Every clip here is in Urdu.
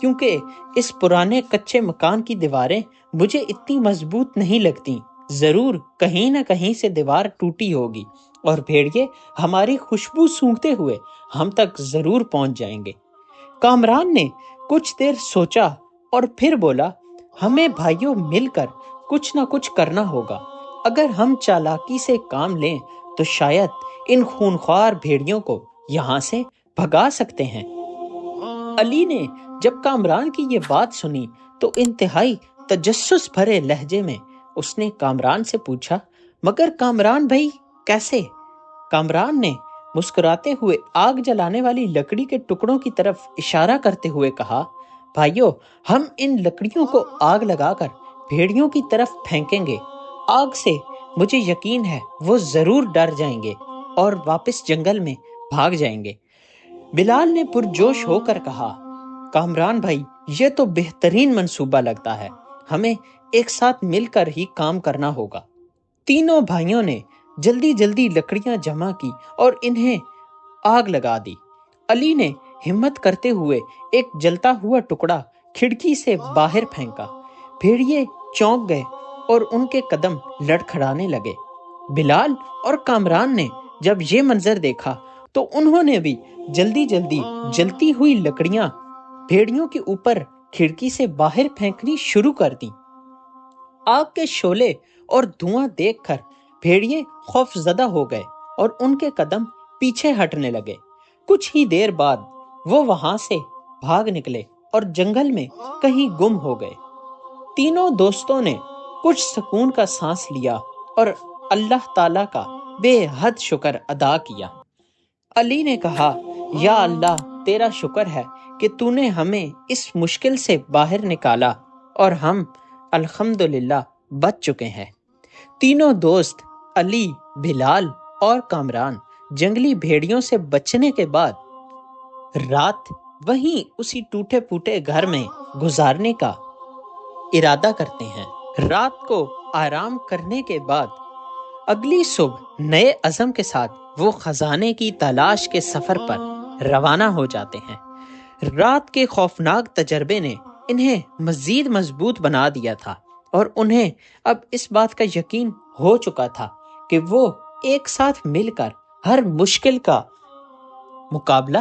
کیونکہ اس پرانے کچے مکان کی دیواریں مجھے اتنی مضبوط نہیں لگتی، ضرور کہیں نہ کہیں سے دیوار ٹوٹی ہوگی اور بھیڑیے ہماری خوشبو سونگھتے ہوئے ہم تک ضرور پہنچ جائیں گے۔ کامران نے کچھ دیر سوچا اور پھر بولا، ہمیں بھائیوں مل کر کچھ نہ کچھ کرنا ہوگا۔ اگر ہم چالاکی سے کام لیں تو شاید ان خونخوار بھیڑیوں کو یہاں سے بھگا سکتے ہیں۔ علی نے جب کامران کی یہ بات سنی تو انتہائی تجسس بھرے لہجے میں اس نے کامران سے پوچھا، مگر کامران بھائی کیسے؟ کامران نے مسکراتے ہوئے آگ جلانے والی لکڑی کے ٹکڑوں کی طرف اشارہ کرتے ہوئے کہا، بھائیو، ہم ان لکڑیوں کو آگ لگا کر بھیڑیوں کی طرف پھینکیں گے۔ آگ سے مجھے یقین ہے وہ ضرور ڈر جائیں گے اور واپس جنگل میں بھاگ جائیں گے۔ بلال نے پرجوش ہو کر کہا، کامران بھائی، یہ تو بہترین منصوبہ لگتا ہے، ہمیں ایک ساتھ مل کر ہی کام کرنا ہوگا۔ تینوں بھائیوں نے جلدی جلدی لکڑیاں جمع کی اور انہیں آگ لگا دی۔ علی نے ہمت کرتے ہوئے ایک جلتا ہوا ٹکڑا کھڑکی سے باہر پھینکا۔ بھیڑیے چونک گئے اور ان کے قدم لڑکھڑانے لگے۔ بلال اور کامران نے جب یہ منظر دیکھا تو انہوں نے بھی جلدی جلدی جلتی ہوئی لکڑیاں بھیڑیوں کے اوپر کھڑکی سے باہر پھینکنی شروع کر دیں۔ آگ کے شعلے اور دھواں دیکھ کر بھیڑیے خوف زدہ ہو گئے اور ان کے قدم پیچھے ہٹنے لگے۔ کچھ ہی دیر بعد وہ وہاں سے بھاگ نکلے اور جنگل میں کہیں گم ہو گئے۔ تینوں دوستوں نے کچھ سکون کا سانس لیا اور اللہ تعالیٰ کا بے حد شکر ادا کیا۔ علی نے کہا، یا اللہ، تیرا شکر ہے کہ تو نے ہمیں اس مشکل سے باہر نکالا اور ہم الحمدللہ بچ چکے ہیں۔ تینوں دوست علی، بلال اور کامران جنگلی بھیڑیوں سے بچنے کے بعد رات وہیں اسی ٹوٹے پھوٹے گھر میں گزارنے کا ارادہ کرتے ہیں۔ رات کو آرام کرنے کے بعد اگلی صبح نئے عزم کے ساتھ وہ خزانے کی تلاش کے سفر پر روانہ ہو جاتے ہیں۔ رات کے خوفناک تجربے نے انہیں مزید مضبوط بنا دیا تھا اور انہیں اب اس بات کا یقین ہو چکا تھا کہ وہ ایک ساتھ مل کر ہر مشکل کا مقابلہ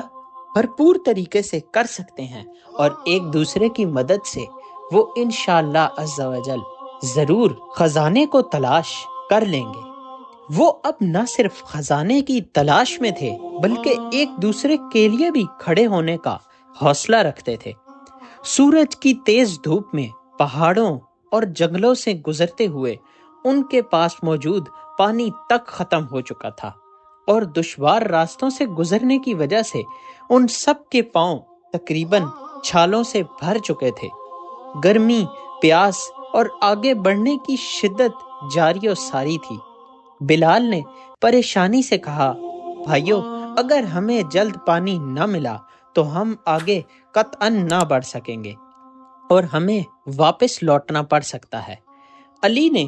بھرپور طریقے سے کر سکتے ہیں اور ایک دوسرے کی مدد سے وہ انشاءاللہ عز و جل ضرور خزانے کو تلاش کر لیں گے۔ وہ اب نہ صرف خزانے کی تلاش میں تھے بلکہ ایک دوسرے کے لیے بھی کھڑے ہونے کا حوصلہ رکھتے تھے۔ سورج کی تیز دھوپ میں پہاڑوں اور جنگلوں سے گزرتے ہوئے ان کے پاس موجود پانی تک ختم ہو چکا تھا اور دشوار راستوں سے گزرنے کی وجہ سے ان سب کے پاؤں تقریباً چھالوں سے بھر چکے تھے۔ گرمی، پیاس اور آگے بڑھنے کی شدت جاری و ساری تھی۔ بلال نے پریشانی سے کہا، بھائیو، اگر ہمیں جلد پانی نہ ملا تو ہم آگے قطعاً نہ بڑھ سکیں گے اور ہمیں واپس لوٹنا پڑ سکتا ہے۔ علی نے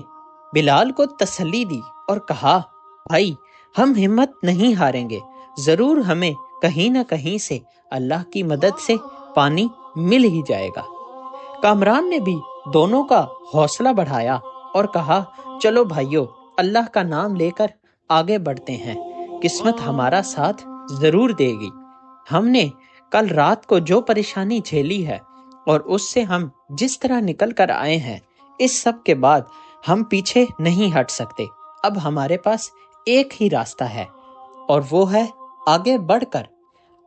بلال کو تسلی دی اور کہا، بھائی، ہم ہمت نہیں ہاریں گے، ضرور ہمیں کہیں نہ کہیں سے اللہ کی مدد سے پانی مل ہی جائے گا۔ کامران نے بھی دونوں کا حوصلہ بڑھایا اور کہا، چلو بھائیو، اللہ کا نام لے کر آگے بڑھتے ہیں، قسمت ہمارا ساتھ ضرور دے گی۔ ہم نے کل رات کو جو پریشانی جھیلی ہے اور اس سے ہم جس طرح نکل کر آئے ہیں، اس سب کے بعد ہم پیچھے نہیں ہٹ سکتے۔ اب ہمارے پاس ایک ہی راستہ ہے اور وہ ہے آگے بڑھ کر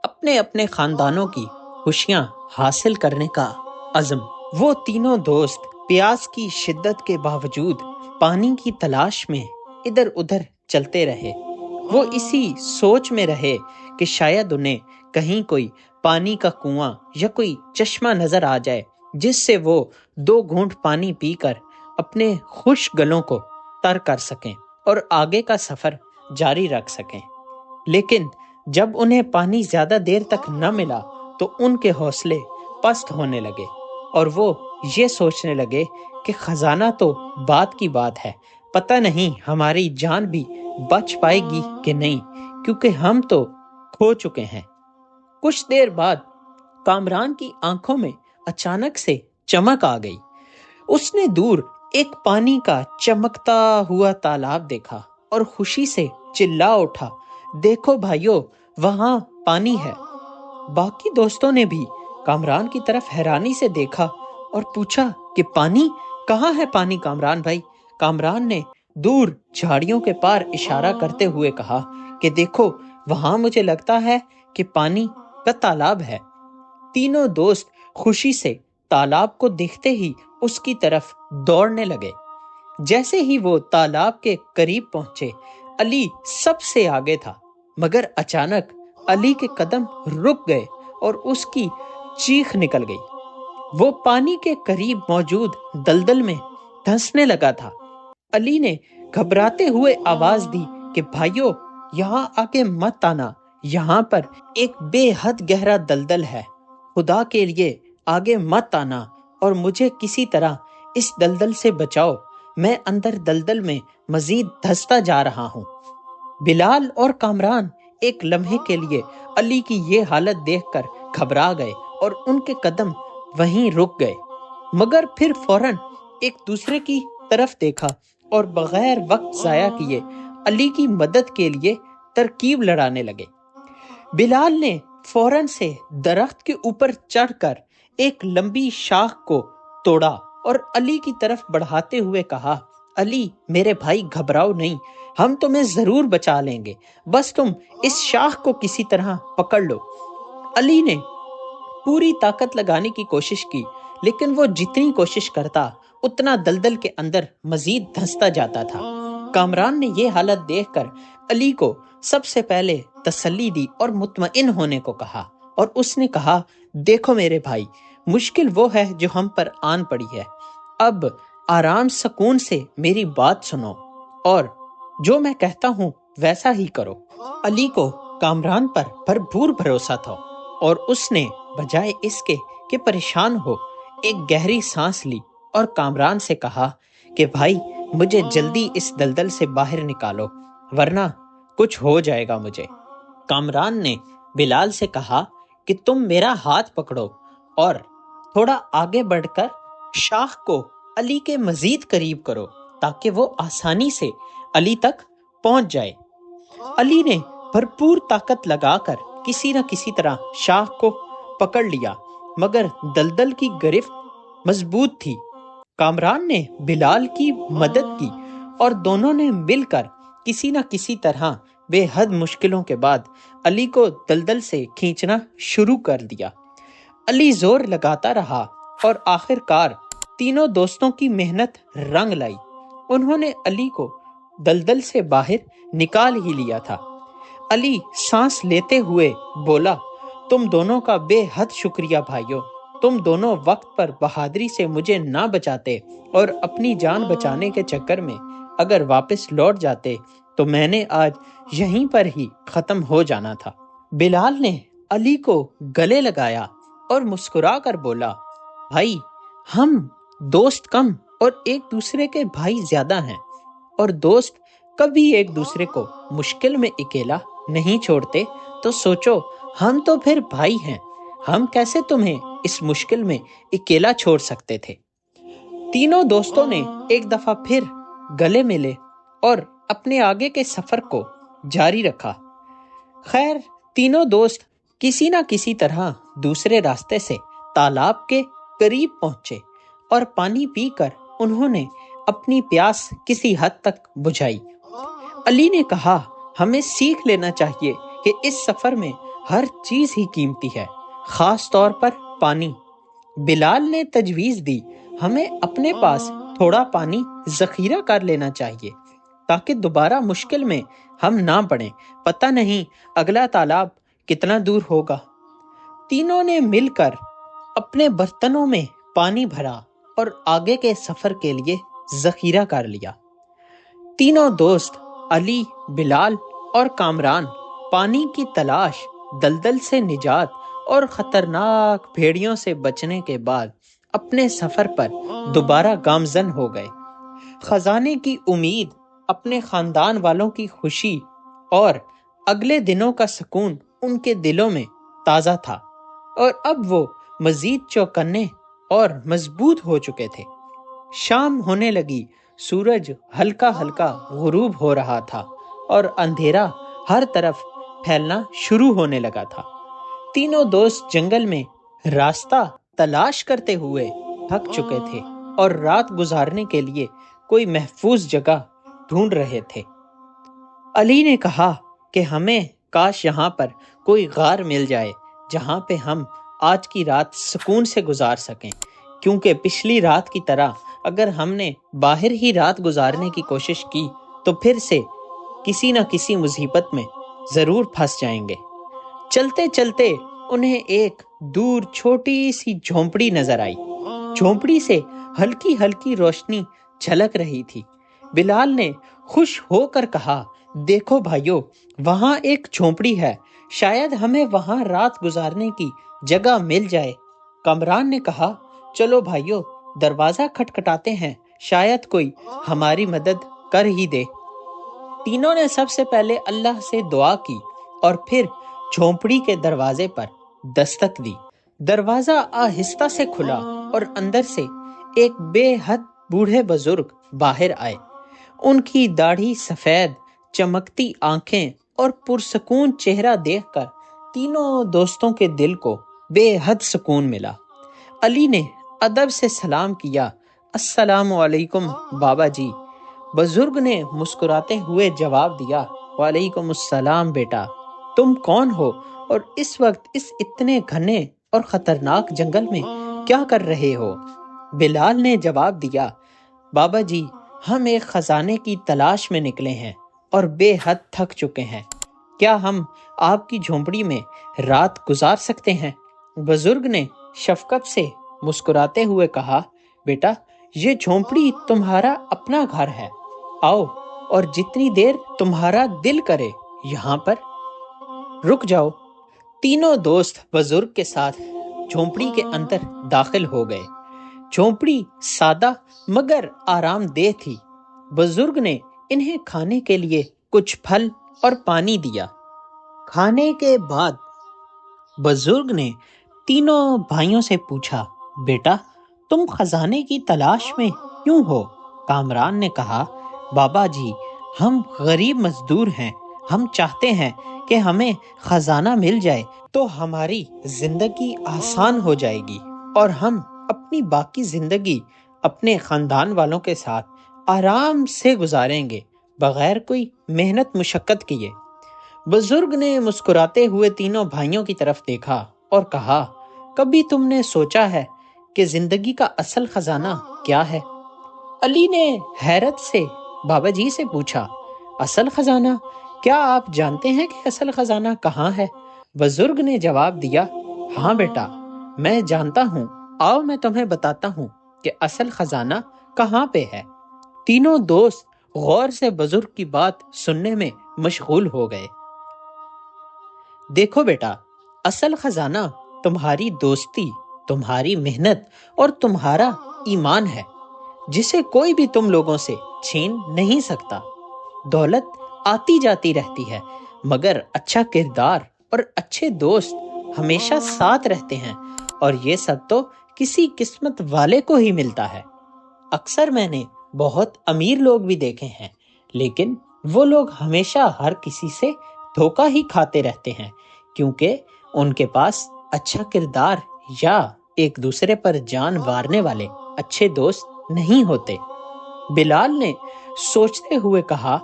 اپنے اپنے خاندانوں کی خوشیاں حاصل کرنے کا عزم۔ وہ تینوں دوست پیاس کی شدت کے باوجود پانی کی تلاش میں ادھر ادھر چلتے رہے۔ وہ اسی سوچ میں رہے کہ شاید انہیں کہیں کوئی پانی کا کنواں یا کوئی چشمہ نظر آ جائے جس سے وہ 2 گھونٹ پانی پی کر اپنے خشک گلوں کو تر کر سکیں اور آگے کا سفر جاری رکھ سکیں۔ لیکن جب انہیں پانی زیادہ دیر تک نہ ملا تو ان کے حوصلے پست ہونے لگے اور وہ یہ سوچنے لگے کہ خزانہ تو بات کی بات ہے، پتہ نہیں ہماری جان بھی بچ پائے گی کہ نہیں، کیونکہ ہم تو کھو چکے ہیں۔ کچھ دیر بعد کامران کی آنکھوں میں اچانک سے چمک آ گئی۔ اس نے دور ایک پانی کا چمکتا ہوا تالاب دیکھا اور خوشی سے چلا اٹھا، دیکھو بھائیو، وہاں پانی ہے۔ باقی دوستوں نے بھی کامران کی طرف حیرانی سے دیکھا اور پوچھا کہ پانی کہاں ہے؟ پانی کامران بھائی۔ کامران نے دور جھاڑیوں کے پار اشارہ کرتے ہوئے کہا کہ دیکھو وہاں مجھے لگتا ہے کہ پانی کا تالاب ہے۔ تینوں دوست خوشی سے تالاب کو دیکھتے ہی اس کی طرف دوڑنے لگے۔ جیسے ہی وہ تالاب کے قریب پہنچے، علی سب سے آگے تھا، مگر اچانک علی کے قدم رک گئے اور اس کی چیخ نکل گئی۔ وہ پانی کے قریب موجود دلدل میں دھنسنے لگا تھا۔ علی نے گھبراتے ہوئے آواز دی کہ بھائیو، یہاں آگے مت آنا، یہاں پر ایک بے حد گہرا دلدل ہے، خدا کے لیے آگے مت آنا اور مجھے کسی طرح اس دلدل سے بچاؤ، میں اندر دلدل میں مزید دھستا جا رہا ہوں۔ بلال اور کامران ایک لمحے کے لیے علی کی یہ حالت دیکھ کر گھبرا گئے اور ان کے قدم وہیں رک گئے، مگر پھر فوراً ایک دوسرے کی طرف دیکھا اور بغیر وقت ضائع کیے علی کی مدد کے لیے ترکیب لڑانے لگے۔ بلال نے فوراً سے درخت کے اوپر چڑھ کر ایک لمبی شاخ کو توڑا اور علی کی طرف بڑھاتے ہوئے کہا، علی میرے بھائی، گھبراؤ نہیں، ہم تمہیں ضرور بچا لیں گے، بس تم اس شاخ کو کسی طرح پکڑ لو۔ علی نے پوری طاقت لگانے کی کوشش کی، لیکن وہ جتنی کوشش کرتا اتنا دلدل کے اندر مزید دھنستا جاتا تھا۔ کامران نے یہ حالت دیکھ کر علی کو سب سے پہلے تسلی دی اور مطمئن ہونے کو کہا، اور اس نے کہا، دیکھو میرے بھائی، مشکل وہ ہے جو ہم پر آن پڑی ہے، اب آرام سکون سے میری بات سنو اور جو میں کہتا ہوں ویسا ہی کرو۔ علی کو کامران پر بھرپور بھروسہ تھا اور اس نے بجائے اس کے کہ پریشان ہو، ایک گہری سانس لی اور کامران سے کہا کہ بھائی، مجھے جلدی اس دلدل سے باہر نکالو ورنہ کچھ ہو جائے گا مجھے۔ کامران نے بلال سے کہا کہ تم میرا ہاتھ پکڑو اور تھوڑا آگے بڑھ کر شاخ کو علی کے مزید قریب کرو تاکہ وہ آسانی سے علی تک پہنچ جائے۔ علی نے بھرپور طاقت لگا کر کسی نہ کسی طرح شاخ کو پکڑ لیا، مگر دلدل کی گرفت مضبوط تھی۔ کامران نے بلال کی مدد کی اور دونوں نے مل کر کسی نہ کسی طرح بے حد مشکلوں کے بعد علی کو دلدل سے کھینچنا شروع کر دیا۔ علی زور لگاتا رہا اور آخر کار تینوں دوستوں کی محنت رنگ لائی۔ انہوں نے علی کو دلدل سے باہر نکال ہی لیا تھا۔ علی سانس لیتے ہوئے بولا، تم دونوں کا بے حد شکریہ بھائیو، تم دونوں وقت پر بہادری سے مجھے نہ بچاتے اور اپنی جان بچانے کے چکر میں اگر واپس لوٹ جاتے تو میں نے آج یہیں پر ہی ختم ہو جانا تھا۔ بلال نے علی کو گلے لگایا اور مسکرا کر بولا، بھائی، ہم دوست کم اور ایک دوسرے کے بھائی زیادہ ہیں، اور دوست کبھی ایک دوسرے کو مشکل میں اکیلا نہیں چھوڑتے، تو سوچو ہم تو پھر بھائی ہیں، ہم کیسے تمہیں اس مشکل میں اکیلا چھوڑ سکتے تھے۔ تینوں دوستوں نے ایک دفعہ پھر گلے ملے اور اپنے آگے کے سفر کو جاری رکھا۔ خیر، تینوں دوست کسی نہ کسی طرح دوسرے راستے سے تالاب کے قریب پہنچے اور پانی پی کر انہوں نے اپنی پیاس کسی حد تک بجھائی۔ علی نے کہا، ہمیں سیکھ لینا چاہیے کہ اس سفر میں ہر چیز ہی قیمتی ہے، خاص طور پر پانی۔ بلال نے تجویز دی، ہمیں اپنے پاس تھوڑا پانی ذخیرہ کر لینا چاہیے تاکہ دوبارہ مشکل میں ہم نہ پڑیں، پتہ نہیں اگلا تالاب کتنا دور ہوگا۔ تینوں نے مل کر اپنے برتنوں میں پانی بھرا اور آگے کے سفر کے لیے ذخیرہ کر لیا۔ تینوں دوست علی، بلال اور کامران پانی کی تلاش، دلدل سے نجات اور خطرناک بھیڑیوں سے بچنے کے بعد اپنے سفر پر دوبارہ گامزن ہو گئے۔ خزانے کی امید، اپنے خاندان والوں کی خوشی اور اگلے دنوں کا سکون ان کے دلوں میں تازہ تھا، اور اب وہ مزید چوکنے اور مضبوط ہو چکے تھے۔ شام ہونے لگی، سورج ہلکا ہلکا غروب ہو رہا تھا اور اندھیرا ہر طرف پھیلنا شروع ہونے لگا تھا۔ تینوں دوست جنگل میں راستہ تلاش کرتے ہوئے تھک چکے تھے اور رات گزارنے کے لیے کوئی محفوظ جگہ ڈھونڈ رہے تھے۔ علی نے کہا کہ ہمیں کاش یہاں پر کوئی غار مل جائے جہاں پہ ہم آج کی رات سکون سے گزار سکیں، کیونکہ پچھلی رات کی طرح اگر ہم نے باہر ہی رات گزارنے کی کوشش کی تو پھر سے کسی نہ کسی مصیبت میں ضرور پھنس جائیں گے۔ چلتے چلتے انہیں ایک دور چھوٹی سی جھونپڑی نظر آئی۔ جھونپڑی سے ہلکی ہلکی روشنی جھلک رہی تھی۔ بلال نے خوش ہو کر کہا، دیکھو بھائیو، وہاں ایک جھونپڑی ہے، شاید ہمیں وہاں رات گزارنے کی جگہ مل جائے۔ کامران نے کہا، چلو بھائیو، دروازہ کھٹکھٹاتے ہیں، شاید کوئی ہماری مدد کر ہی دے۔ تینوں نے سب سے پہلے اللہ سے دعا کی اور پھر جھونپڑی کے دروازے پر دستک دی۔ دروازہ آہستہ سے کھلا اور اندر سے ایک بے حد بوڑھے بزرگ باہر آئے۔ ان کی داڑھی سفید، چمکتی آنکھیں اور پرسکون چہرہ دیکھ کر تینوں دوستوں کے دل کو بے حد سکون ملا۔ علی نے ادب سے سلام کیا، السلام علیکم بابا جی۔ بزرگ نے مسکراتے ہوئے جواب دیا، وعلیکم السلام بیٹا، تم کون ہو اور اس وقت اس اتنے گھنے اور خطرناک جنگل میں کیا کر رہے ہو؟ بلال نے جواب دیا، بابا جی، ہم ایک خزانے کی تلاش میں نکلے ہیں اور بے حد تھک چکے ہیں، کیا ہم آپ کی جھونپڑی میں رات گزار سکتے ہیں؟ بزرگ نے شفقت سے مسکراتے ہوئے کہا، بیٹا، یہ جھونپڑی تمہارا اپنا گھر ہے، آؤ اور جتنی دیر تمہارا دل کرے یہاں پر رک جاؤ۔ تینوں دوست بزرگ کے ساتھ جھونپڑی کے اندر داخل ہو گئے۔ جھونپڑی سادہ مگر آرام دہ تھی۔ بزرگ نے انہیں کھانے کے لیے کچھ پھل اور پانی دیا۔ کھانے کے بعد بزرگ نے تینوں بھائیوں سے پوچھا، بیٹا، تم خزانے کی تلاش میں کیوں ہو؟ کامران نے کہا، بابا جی، ہم غریب مزدور ہیں، ہم چاہتے ہیں کہ ہمیں خزانہ مل جائے تو ہماری زندگی آسان ہو جائے گی اور ہم اپنی باقی زندگی اپنے خاندان والوں کے ساتھ آرام سے گزاریں گے بغیر کوئی محنت مشقت کیے۔ بزرگ نے مسکراتے ہوئے تینوں بھائیوں کی طرف دیکھا اور کہا، کبھی تم نے سوچا ہے کہ زندگی کا اصل خزانہ کیا ہے؟ علی نے حیرت سے بابا جی سے پوچھا، اصل خزانہ؟ کیا آپ جانتے ہیں کہ اصل خزانہ کہاں ہے؟ بزرگ نے جواب دیا، ہاں بیٹا، میں جانتا ہوں، آؤ میں تمہیں بتاتا ہوں کہ اصل خزانہ کہاں پہ ہے۔ تینوں دوست غور سے بزرگ کی بات سننے میں مشغول ہو گئے۔ دیکھو بیٹا، اصل خزانہ تمہاری دوستی، تمہاری محنت اور تمہارا ایمان ہے، جسے کوئی بھی تم لوگوں سے چھین نہیں سکتا۔ دولت آتی جاتی رہتی ہے، مگر اچھا کردار اور اچھے دوست ہمیشہ ساتھ رہتے ہیں، اور یہ سب تو کسی قسمت والے کو ہی ملتا ہے۔ اکثر میں نے بہت امیر لوگ بھی دیکھے ہیں، لیکن وہ لوگ ہمیشہ ہر کسی سے دھوکہ ہی کھاتے رہتے ہیں، کیونکہ ان کے پاس اچھا کردار یا ایک دوسرے پر جان وارنے والے اچھے دوست نہیں ہوتے۔ بلال نے سوچتے ہوئے کہا،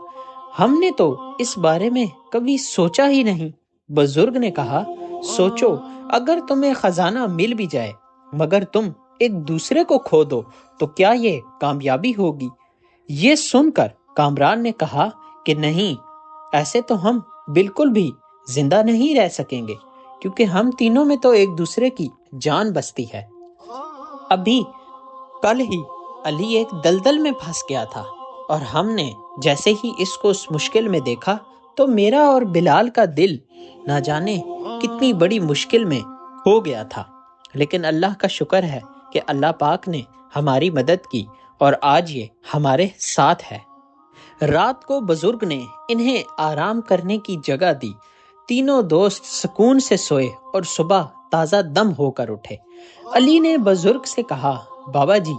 ہم نے تو اس بارے میں کبھی سوچا ہی نہیں۔ بزرگ نے کہا، سوچو، اگر تمہیں خزانہ مل بھی جائے مگر تم ایک دوسرے کو کھو دو تو کیا یہ کامیابی ہوگی؟ یہ سن کر کامران نے کہا کہ نہیں، ایسے تو ہم بالکل بھی زندہ نہیں رہ سکیں گے، کیونکہ ہم تینوں میں تو ایک دوسرے کی جان بستی ہے۔ ابھی کل ہی علی ایک دلدل میں پھنس گیا تھا اور ہم نے جیسے ہی اس کو اس مشکل میں دیکھا تو میرا اور بلال کا دل نہ جانے کتنی بڑی مشکل میں ہو گیا تھا، لیکن اللہ کا شکر ہے کہ اللہ پاک نے ہماری مدد کی اور آج یہ ہمارے ساتھ ہے۔ رات کو بزرگ نے انہیں آرام کرنے کی جگہ دی۔ تینوں دوست سکون سے سوئے اور صبح تازہ دم ہو کر اٹھے۔ علی نے بزرگ سے کہا، بابا جی،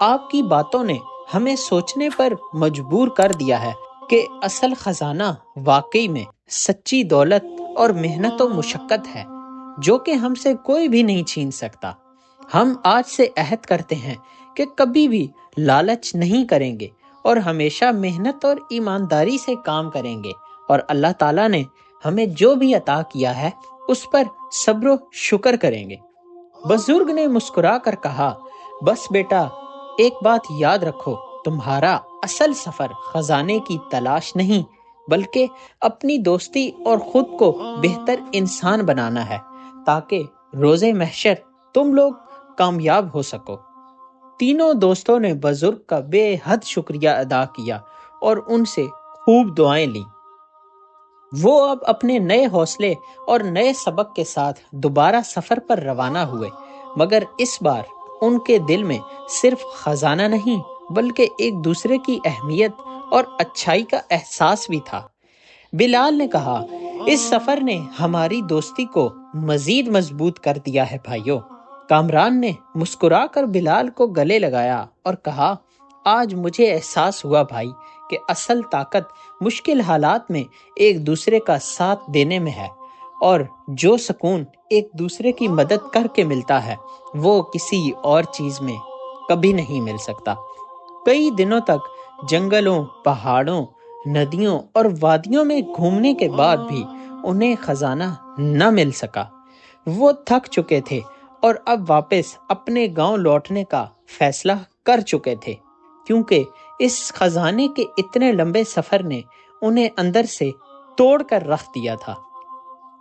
آپ کی باتوں نے ہمیں سوچنے پر مجبور کر دیا ہے کہ اصل خزانہ واقعی میں سچی دولت اور محنت و مشقت ہے، جو کہ ہم سے کوئی بھی نہیں چھین سکتا۔ ہم آج سے عہد کرتے ہیں کہ کبھی بھی لالچ نہیں کریں گے اور ہمیشہ محنت اور ایمانداری سے کام کریں گے، اور اللہ تعالیٰ نے ہمیں جو بھی عطا کیا ہے اس پر صبر و شکر کریں گے۔ بزرگ نے مسکرا کر کہا، بس بیٹا، ایک بات یاد رکھو، تمہارا اصل سفر خزانے کی تلاش نہیں بلکہ اپنی دوستی اور خود کو بہتر انسان بنانا ہے، تاکہ روز محشر تم لوگ کامیاب ہو سکو۔ تینوں دوستوں نے بزرگ کا بے حد شکریہ ادا کیا اور ان سے خوب دعائیں لیں۔ وہ اب اپنے نئے حوصلے اور نئے سبق کے ساتھ دوبارہ سفر پر روانہ ہوئے، مگر اس بار ان کے دل میں صرف خزانہ نہیں بلکہ ایک دوسرے کی اہمیت اور اچھائی کا احساس بھی تھا۔ بلال نے کہا، اس سفر نے ہماری دوستی کو مزید مضبوط کر دیا ہے بھائیو۔ کامران نے مسکرا کر بلال کو گلے لگایا اور کہا، آج مجھے احساس ہوا بھائی کہ اصل طاقت مشکل حالات میں ایک دوسرے کا ساتھ دینے میں ہے، اور جو سکون ایک دوسرے کی مدد کر کے ملتا ہے وہ کسی اور چیز میں کبھی نہیں مل سکتا۔ کئی دنوں تک جنگلوں، پہاڑوں، ندیوں اور وادیوں میں گھومنے کے بعد بھی انہیں خزانہ نہ مل سکا۔ وہ تھک چکے تھے اور اب واپس اپنے گاؤں لوٹنے کا فیصلہ کر چکے تھے، کیونکہ اس خزانے کے اتنے لمبے سفر نے انہیں اندر سے توڑ کر رکھ دیا تھا۔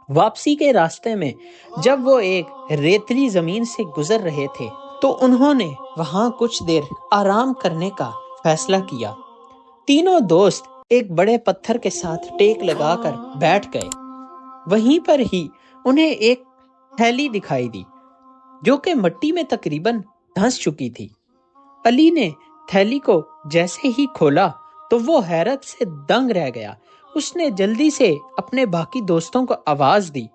واپسی کے راستے میں جب وہ ایک ریتلی زمین سے گزر رہے تھے تو انہوں نے وہاں کچھ دیر آرام کرنے کا فیصلہ کیا۔ تینوں دوست ایک بڑے پتھر کے ساتھ ٹیک لگا کر بیٹھ گئے۔ وہیں پر ہی انہیں ایک تھیلی دکھائی دی جو کہ مٹی میں تقریباً دھنس چکی تھی۔ علی نے تھیلی کو جیسے ہی کھولا تو وہ حیرت سے دنگ رہ گیا۔ اس نے جلدی سے اپنے باقی دوستوں کو آواز دی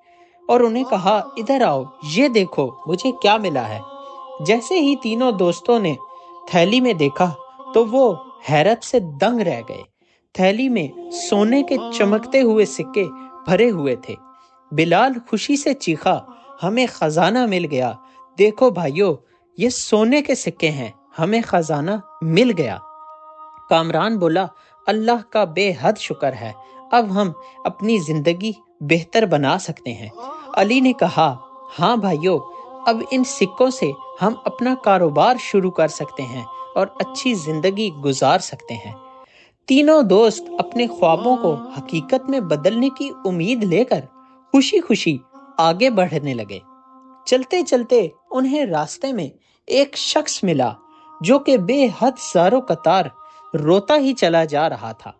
اور انہیں کہا، ادھر آؤ، یہ دیکھو مجھے کیا ملا ہے۔ جیسے ہی تینوں دوستوں نے تھیلی میں دیکھا تو وہ حیرت سے دنگ رہ گئے۔ تھیلی میں سونے کے چمکتے ہوئے سکے بھرے ہوئے تھے۔ بلال خوشی سے چیخا، ہمیں خزانہ مل گیا، دیکھو بھائیو، یہ سونے کے سکے ہیں، ہمیں خزانہ مل گیا۔ کامران بولا، اللہ کا بے حد شکر ہے، اب ہم اپنی زندگی بہتر بنا سکتے ہیں۔ علی نے کہا، ہاں بھائیو، اب ان سکوں سے ہم اپنا کاروبار شروع کر سکتے ہیں اور اچھی زندگی گزار سکتے ہیں۔ تینوں دوست اپنے خوابوں کو حقیقت میں بدلنے کی امید لے کر خوشی خوشی آگے بڑھنے لگے۔ چلتے چلتے انہیں راستے میں ایک شخص ملا جو کہ بے حد زار و قطار روتا ہی چلا جا رہا تھا۔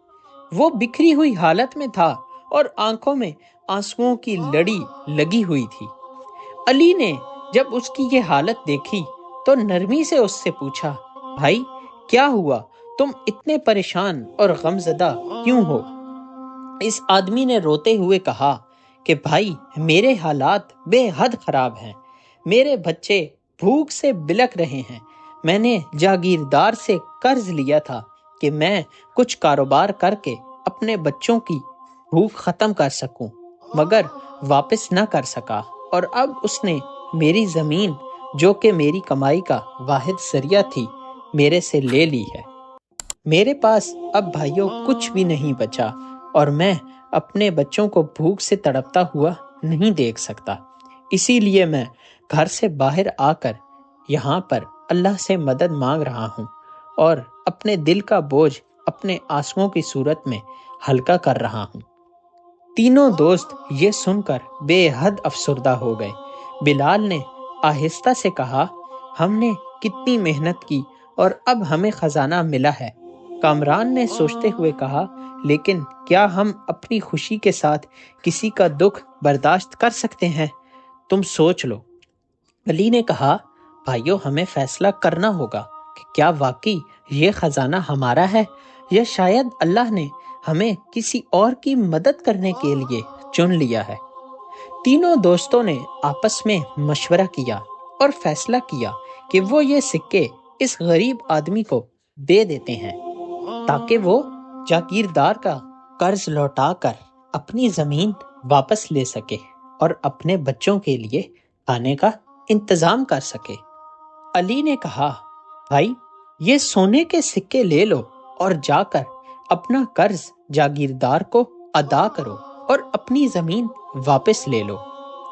وہ بکھری ہوئی حالت میں تھا اور آنکھوں میں آنسوؤں کی لڑی لگی ہوئی تھی۔ علی نے جب اس کی یہ حالت دیکھی تو نرمی سے اس سے پوچھا، بھائی کیا ہوا؟ تم اتنے پریشان اور غمزدہ کیوں ہو؟ اس آدمی نے روتے ہوئے کہا کہ بھائی، میرے حالات بے حد خراب ہیں، میرے بچے بھوک سے بلک رہے ہیں۔ میں نے جاگیردار سے قرض لیا تھا کہ میں کچھ کاروبار کر کے اپنے بچوں کی بھوک ختم کر سکوں، مگر واپس نہ کر سکا، اور اب اس نے میری زمین جو کہ میری کمائی کا واحد ذریعہ تھی میرے سے لے لی ہے۔ میرے پاس اب بھائیوں کچھ بھی نہیں بچا اور میں اپنے بچوں کو بھوک سے تڑپتا ہوا نہیں دیکھ سکتا۔ اسی لیے میں گھر سے باہر آ کر یہاں پر اللہ سے مدد مانگ رہا ہوں اور اپنے دل کا بوجھ اپنے آنسوؤں کی صورت میں ہلکا کر رہا ہوں۔ تینوں دوست یہ سن کر بے حد افسردہ ہو گئے۔ بلال نے آہستہ سے کہا، ہم نے کتنی محنت کی اور اب ہمیں خزانہ ملا ہے۔ کامران نے سوچتے ہوئے کہا، لیکن کیا ہم اپنی خوشی کے ساتھ کسی کا دکھ برداشت کر سکتے ہیں؟ تم سوچ لو۔ علی نے کہا، بھائیو، ہمیں فیصلہ کرنا ہوگا کہ کیا واقعی یہ خزانہ ہمارا ہے یا شاید اللہ نے ہمیں کسی اور کی مدد کرنے کے لیے چن لیا ہے۔ تینوں دوستوں نے آپس میں مشورہ کیا اور فیصلہ کیا کہ وہ یہ سکے اس غریب آدمی کو دے دیتے ہیں تاکہ وہ جاگیردار کا قرض لوٹا کر اپنی زمین واپس لے سکے اور اپنے بچوں کے لیے کھانے کا انتظام کر سکے۔ علی نے کہا، بھائی، یہ سونے کے سکے لے لو اور جا کر اپنا قرض جاگیردار کو ادا کرو اور اپنی زمین واپس لے لو۔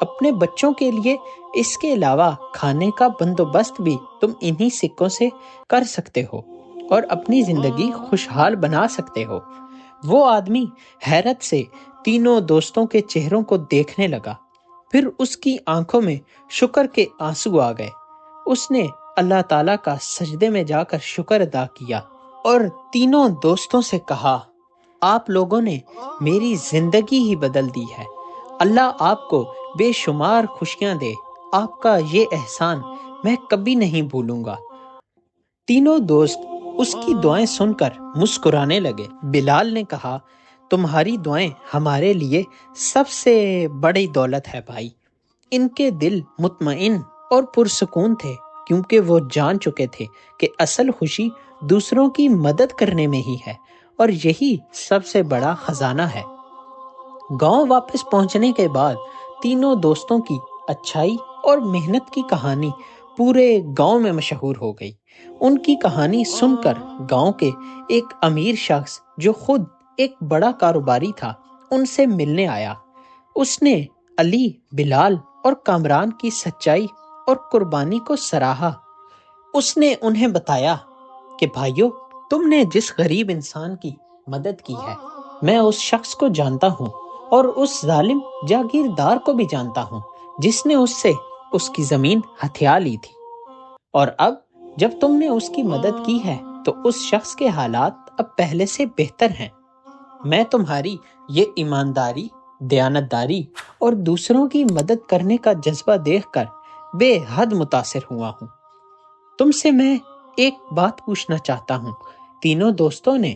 اپنے بچوں کے لیے اس کے علاوہ کھانے کا بندوبست بھی تم انہی سکوں سے کر سکتے ہو اور اپنی زندگی خوشحال بنا سکتے ہو۔ وہ آدمی حیرت سے تینوں دوستوں کے چہروں کو دیکھنے لگا، پھر اس کی آنکھوں میں شکر کے آنسو آ گئے۔ اس نے اللہ تعالیٰ کا سجدے میں جا کر شکر ادا کیا اور تینوں دوستوں سے کہا، آپ لوگوں نے میری زندگی ہی بدل دی ہے۔ اللہ آپ کو بے شمار خوشیاں دے، آپ کا یہ احسان میں کبھی نہیں بھولوں گا۔ تینوں دوست اس کی دعائیں سن کر مسکرانے لگے۔ بلال نے کہا، تمہاری دعائیں ہمارے لیے سب سے بڑی دولت ہے بھائی۔ ان کے دل مطمئن اور پرسکون تھے کیونکہ وہ جان چکے تھے کہ اصل خوشی دوسروں کی مدد کرنے میں ہی ہے اور یہی سب سے بڑا خزانہ ہے۔ گاؤں واپس پہنچنے کے بعد تینوں دوستوں کی اچھائی اور محنت کی کہانی پورے گاؤں میں مشہور ہو گئی۔ ان کی کہانی سن کر گاؤں کے ایک امیر شخص جو خود ایک بڑا کاروباری تھا ان سے ملنے آیا۔ اس نے علی، بلال اور کامران کی سچائی اور قربانی کو سراہا۔ اس نے انہیں بتایا کہ بھائیو، تم نے جس غریب انسان کی مدد کی ہے، میں اس شخص کو جانتا ہوں اور اس ظالم جاگیردار کو بھی جانتا ہوں جس نے اس سے اس کی زمین ہتھیا لی تھی، اور اب جب تم نے اس کی مدد کی ہے تو اس شخص کے حالات اب پہلے سے بہتر ہیں۔ میں تمہاری یہ ایمانداری، دیانتداری اور دوسروں کی مدد کرنے کا جذبہ دیکھ کر بے حد متاثر ہوا ہوں۔ تم سے میں ایک بات پوچھنا چاہتا ہوں۔ تینوں دوستوں نے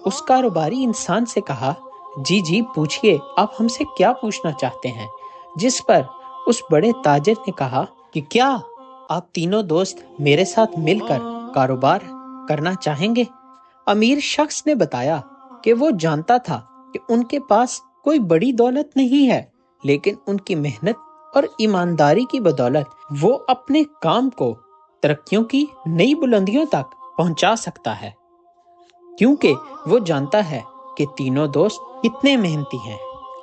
اس کاروباری انسان سے کہا، جی جی پوچھئے، آپ ہم سے کیا پوچھنا چاہتے ہیں؟ جس پر اس بڑے تاجر نے کہا کہ کیا آپ تینوں دوست میرے ساتھ مل کر کاروبار کرنا چاہیں گے؟ امیر شخص نے بتایا کہ وہ جانتا تھا کہ ان کے پاس کوئی بڑی دولت نہیں ہے، لیکن ان کی محنت اور ایمانداری کی بدولت وہ اپنے کام کو ترقیوں کی نئی بلندیوں تک پہنچا سکتا ہے، کیونکہ وہ جانتا ہے کہ تینوں دوست کتنے محنتی ہیں۔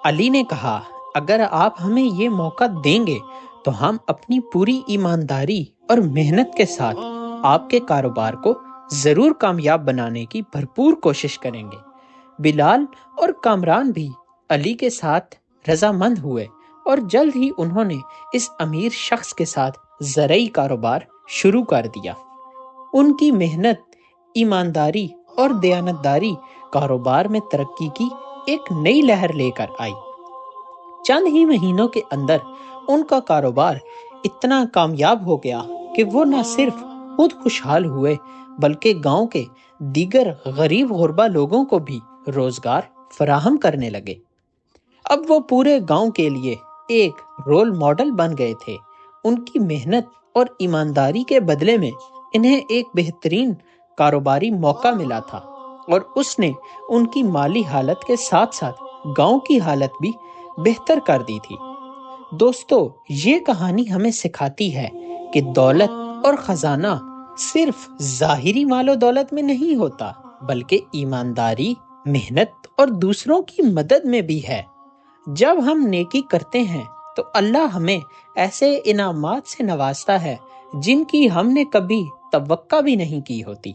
علی نے کہا، اگر آپ ہمیں یہ موقع دیں گے تو ہم اپنی پوری ایمانداری اور محنت کے ساتھ آپ کے کاروبار کو ضرور کامیاب بنانے کی بھرپور کوشش کریں گے۔ بلال اور کامران بھی علی کے ساتھ رضامند ہوئے اور جلد ہی انہوں نے اس امیر شخص کے ساتھ زرعی کاروبار شروع کر دیا۔ ان کی محنت، ایمانداری اور دیانتداری کاروبار میں ترقی کی ایک نئی لہر لے کر آئی۔ چند ہی مہینوں کے اندر ان کا کاروبار اتنا کامیاب ہو گیا کہ وہ نہ صرف خود خوشحال ہوئے بلکہ گاؤں کے دیگر غریب غربا لوگوں کو بھی روزگار فراہم کرنے لگے۔ اب وہ پورے گاؤں کے لیے ایک رول ماڈل بن گئے تھے۔ ان کی محنت اور ایمانداری کے بدلے میں انہیں ایک بہترین کاروباری موقع ملا تھا اور اس نے ان کی مالی حالت کے ساتھ ساتھ گاؤں کی حالت بھی بہتر کر دی تھی۔ دوستو، یہ کہانی ہمیں سکھاتی ہے کہ دولت اور خزانہ صرف ظاہری مال و دولت میں نہیں ہوتا، بلکہ ایمانداری، محنت اور دوسروں کی مدد میں بھی ہے۔ جب ہم نیکی کرتے ہیں تو اللہ ہمیں ایسے انعامات سے نوازتا ہے جن کی ہم نے کبھی توقع بھی نہیں کی ہوتی۔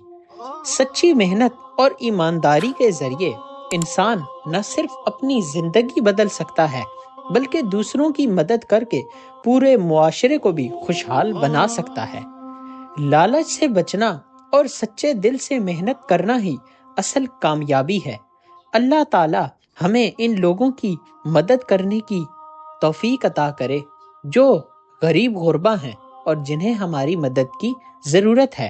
سچی محنت اور ایمانداری کے ذریعے انسان نہ صرف اپنی زندگی بدل سکتا ہے بلکہ دوسروں کی مدد کر کے پورے معاشرے کو بھی خوشحال بنا سکتا ہے۔ لالچ سے بچنا اور سچے دل سے محنت کرنا ہی اصل کامیابی ہے۔ اللہ تعالی ہمیں ان لوگوں کی مدد کرنے کی توفیق عطا کرے جو غریب غربا ہیں اور جنہیں ہماری مدد کی ضرورت ہے۔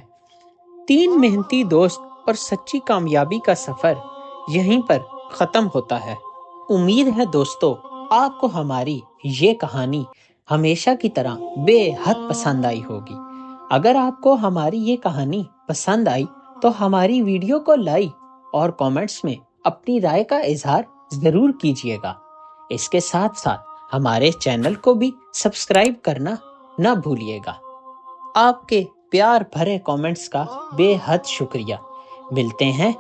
تین محنتی دوست اور سچی کامیابی کا سفر یہیں پر ختم ہوتا ہے۔ امید ہے دوستو آپ کو ہماری یہ کہانی ہمیشہ کی طرح بے حد پسند آئی ہوگی۔ اگر آپ کو ہماری یہ کہانی پسند آئی تو ہماری ویڈیو کو لائک اور کامنٹس میں اپنی رائے کا اظہار ضرور کیجیے گا۔ اس کے ساتھ ساتھ ہمارے چینل کو بھی سبسکرائب کرنا نہ بھولیے گا۔ آپ کے پیار بھرے کامنٹس کا بے حد شکریہ۔ ملتے ہیں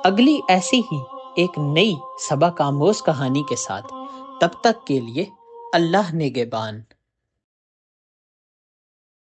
اگلی ایسی ہی ایک نئی سبق آموز کہانی کے ساتھ۔ تب تک کے لیے اللہ نگہبان۔